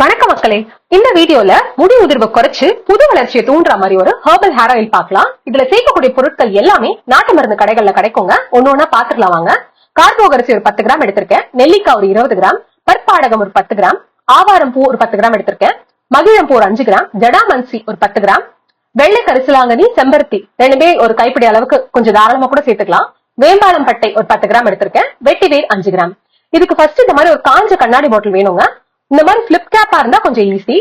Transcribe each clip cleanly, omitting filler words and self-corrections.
வணக்க மக்களே, இந்த வீடியோல முடி உதிர்வை குறைச்சு புது வளர்ச்சியை தூண்டுற மாதிரி ஒரு ஹெர்பல் ஹேர் ஆயில் பார்க்கலாம். இதுல சேர்க்கக்கூடிய பொருட்கள் எல்லாமே நாட்டு மருந்து கடைகள்ல கிடைக்குங்க. ஒன்னொன்னா பாத்துக்கலாம் வாங்க. கார்போக அரிசி ஒரு 10 கிராம் எடுத்திருக்கேன், நெல்லிக்காய் ஒரு 20 கிராம், பற்பாடகம் ஒரு 10 கிராம், ஆவாரம் பூ ஒரு 10 கிராம் எடுத்திருக்கேன், மகிழம்பூ ஒரு 5 கிராம், ஜடாமன்சி ஒரு 10 கிராம், வெள்ளை கரிசலாங்கனி, செம்பருத்தி ரெண்டுமே ஒரு கைப்பிடி அளவுக்கு கொஞ்சம் தாராளமா கூட சேர்த்துக்கலாம், வேம்பாலம் பட்டை ஒரு 10 கிராம் எடுத்திருக்கேன், வெட்டிவேர் 5 கிராம். இதுக்கு ஃபர்ஸ்ட் இந்த மாதிரி ஒரு காஞ்ச கண்ணாடி பாட்டில் வேணுங்க. இந்த மாதிரி பிளிப் கேப்பா இருந்தா கொஞ்சம் ஈஸி.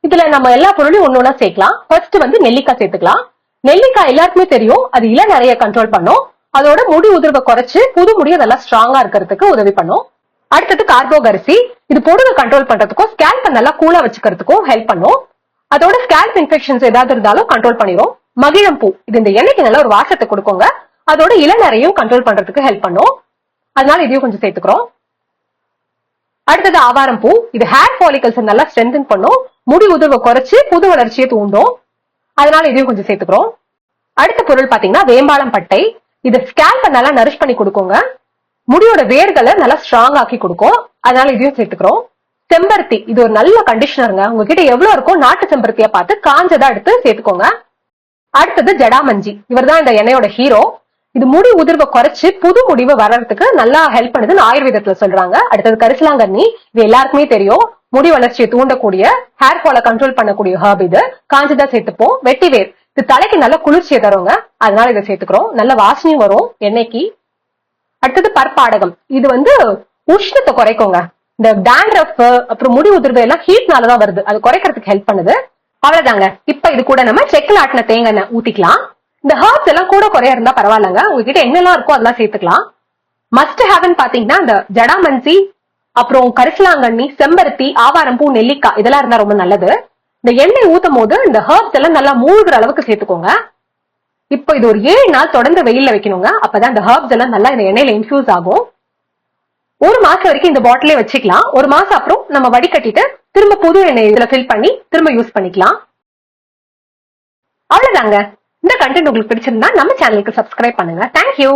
இதுல நம்ம எல்லா பொருளையும் ஒன்னொன்னா சேர்க்கலாம். ஃபர்ஸ்ட் வந்து நெல்லிக்காய் சேர்த்துக்கலாம். நெல்லிக்காய் எல்லாருக்குமே தெரியும், அது இள நிறைய கண்ட்ரோல் பண்ணும். அதோட முடி உதிர்வை குறைச்சு புது முடியை நல்லா ஸ்ட்ராங்கா இருக்கிறதுக்கு உதவி பண்ணும். அடுத்தது கார்போக அரிசி. இது பொடுகை கண்ட்ரோல் பண்றதுக்கும் ஸ்கேல்பை நல்லா கூலா வச்சுக்கிறதுக்கும் ஹெல்ப் பண்ணும். அதோட ஸ்கேல்ப் இன்ஃபெக்ஷன்ஸ் ஏதாவது இருந்தாலும் கண்ட்ரோல் பண்ணிடும். மகிழம்பூ இது இந்த எண்ணெய்க்கு நல்ல ஒரு வாசத்தை கொடுக்குங்க. அதோட இளநரையும் கண்ட்ரோல் பண்றதுக்கு ஹெல்ப் பண்ணும். அதனால இதையும் கொஞ்சம் சேர்த்துக்கிறோம். அடுத்தது ஆவாரம் பூ. இது ஹேர் ஃபாலிகல்ஸ் நல்லா ஸ்ட்ரென்தன் பண்ணும், முடி உதிர்வை குறைச்சு புது வளர்ச்சியை தூண்டும். அதனால இதையும் கொஞ்சம் சேர்த்துக்கிறோம். அடுத்த பொருள் பாத்தீங்கன்னா வேம்பாலம் பட்டை. இது ஸ்கேல்பை நல்லா நரிஷ் பண்ணி கொடுக்குங்க, முடியோட வேர்களை நல்லா ஸ்ட்ராங் ஆக்கி கொடுக்கும். அதனால இதையும் சேர்த்துக்கிறோம். செம்பருத்தி இது ஒரு நல்ல கண்டிஷனருங்க. உங்ககிட்ட எவ்வளவு இருக்கோ நாட்டு செம்பருத்தியா பார்த்து காஞ்சதா எடுத்து சேர்த்துக்கோங்க. அடுத்தது ஜடாமஞ்சி. இவர் தான் இந்த எண்ணெயோட ஹீரோ. இது முடி உதிர்வை குறைச்சு புது முடிவை வர்றதுக்கு நல்லா ஹெல்ப் பண்ணுதுன்னு ஆயுர்வேதத்துல சொல்றாங்க. அடுத்தது கரிசலாங்கண்ணி. இது எல்லாருக்குமே தெரியும், முடி வளர்ச்சியை தூண்டக்கூடிய ஹேர் ஃபாலை கண்ட்ரோல் பண்ணக்கூடிய ஹர்ப். இது காஞ்சதா சேர்த்துப்போம். வெட்டிவேர் இது தலைக்கு நல்ல குளிர்ச்சியை தருங்க, அதனால இதை சேர்த்துக்கிறோம். நல்ல வாசனையும் வரும் எண்ணெய்க்கு. அடுத்தது பற்பாடகம். இது வந்து உஷ்ணத்தை குறைக்குங்க. இந்த டேண்ட்ரஃப் அப்புறம் முடி உதிர்வு எல்லாம் ஹீட்னாலதான் வருது, அது குறைக்கிறதுக்கு ஹெல்ப் பண்ணுது. அவ்வளவுதாங்க. இப்ப இது கூட நம்ம செக்கில் ஆட்டின தேங்காய் எண்ணெய் ஊத்திக்கலாம். இந்த ஹர்ப்ஸ் எல்லாம் கூட குறைய இருந்தா பரவாயில்லங்க, உங்ககிட்ட என்னெல்லாம் இருக்கோ அதெல்லாம் சேர்த்துக்கலாம். மஸ்ட் ஹேவ்னு பாத்தீங்கன்னா இந்த ஜடாமன்சி, அப்புறம் கரிசலாங்கண்ணி, செம்பருத்தி, ஆவாரம் பூ, நெல்லிக்காய் இதெல்லாம் இருந்தா ரொம்ப நல்லது. இந்த எண்ணெய் ஊத்தும் போது இந்த ஹர்ப்ஸ் எல்லாம் நல்லா மூழ்கிற அளவுக்கு சேர்த்துக்கோங்க. இப்ப இது ஒரு 7 நாள் தொடர்ந்து வெயில்ல வைக்கணுங்க. அப்பதான் இந்த ஹர்ப்ஸ் எல்லாம் நல்லா இந்த எண்ணெயில இன்ஃபியூஸ் ஆகும். 1 மாசம் வரைக்கும் இந்த பாட்டிலே வச்சுக்கலாம். 1 மாசம் அப்புறம் நம்ம வடிகட்டிட்டு திரும்ப புது எண்ணெய் இதுல ஃபில் பண்ணி திரும்ப யூஸ் பண்ணிக்கலாம். அவ்வளவுதாங்க. இந்த கண்டென்ட் உங்களுக்கு பிடிச்சிருந்தா நம்ம சேனலுக்கு சப்ஸ்கிரைப் பண்ணுங்க. தேங்க்யூ.